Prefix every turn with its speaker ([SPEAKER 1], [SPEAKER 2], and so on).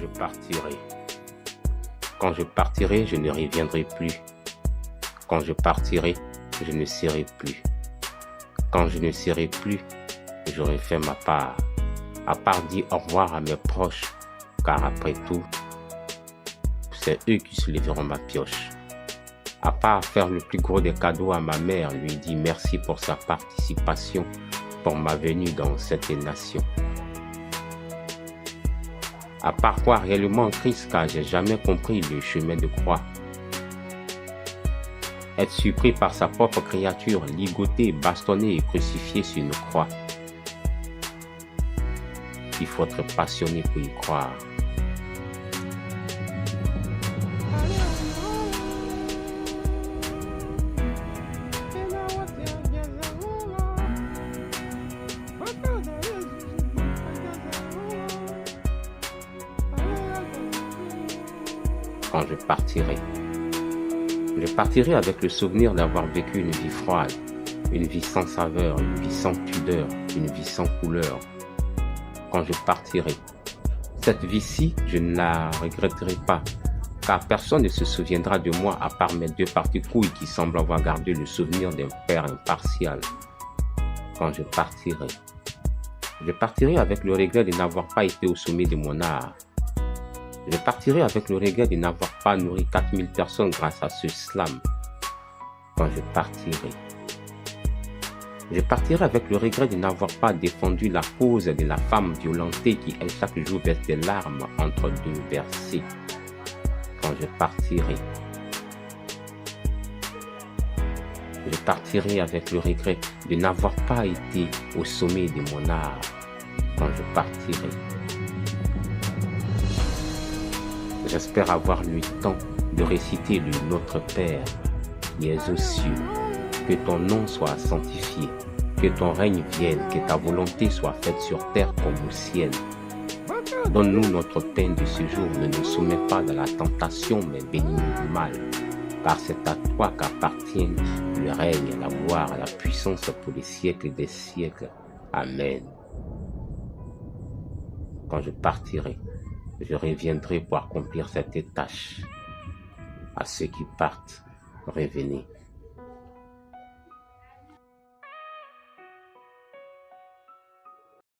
[SPEAKER 1] je partirai. Quand je partirai, je ne reviendrai plus. Quand je partirai, je ne serai plus. Quand je ne serai plus, j'aurai fait ma part. À part dire au revoir à mes proches, car après tout, c'est eux qui soulèveront ma pioche. À part faire le plus gros des cadeaux à ma mère, lui dire merci pour sa participation, pour ma venue dans cette nation. À part croire réellement en Christ, car j'ai jamais compris le chemin de croix. Être surpris par sa propre créature, ligoté, bastonné et crucifié sur une croix. Il faut être passionné pour y croire. Quand je partirai avec le souvenir d'avoir vécu une vie froide, une vie sans saveur, une vie sans pudeur, une vie sans couleur. Quand je partirai, cette vie-ci, je ne la regretterai pas, car personne ne se souviendra de moi à part mes deux parties couilles qui semblent avoir gardé le souvenir d'un père impartial. Quand je partirai avec le regret de n'avoir pas été au sommet de mon art. Je partirai avec le regret de n'avoir pas nourri 4000 personnes grâce à ce slam. Quand je partirai avec le regret de n'avoir pas défendu la cause de la femme violentée qui, elle, chaque jour verse des larmes entre deux versets. Quand je partirai avec le regret de n'avoir pas été au sommet de mon art. Quand je partirai, j'espère avoir eu le temps de réciter le Notre Père qui es aux cieux. Que ton nom soit sanctifié, que ton règne vienne, que ta volonté soit faite sur terre comme au ciel. Donne-nous notre pain de ce jour, ne nous soumets pas dans la tentation, mais bénis-nous du mal. Car c'est à toi qu'appartiennent le règne, la gloire, la puissance pour les siècles des siècles. Amen. Quand je partirai, je reviendrai pour accomplir cette tâche. À ceux qui partent, revenez.